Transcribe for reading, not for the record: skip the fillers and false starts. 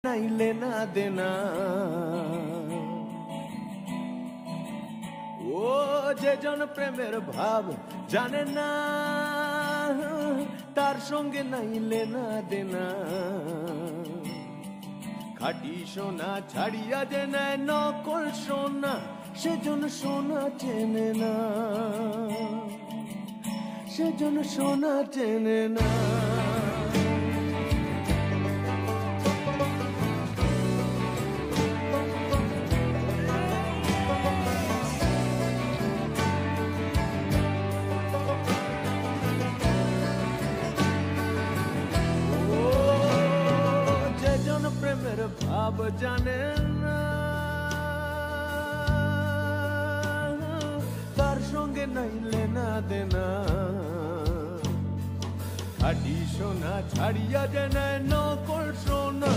নাইলে না দেনা ও যেজন প্রেমের ভাব জানে না তার সঙ্গে নাইলে না দেনা খাঁটি সোনা ছাড়িয়া যে নেয় নকল সোনা সেজন সোনা চেনে না সেজন সোনা চেনে না প্রেমের ভাব জানে না তার সঙ্গে নাইলে না দেনা খাঁটি সোনা ছাড়িয়া যে নেয় নকল সোনা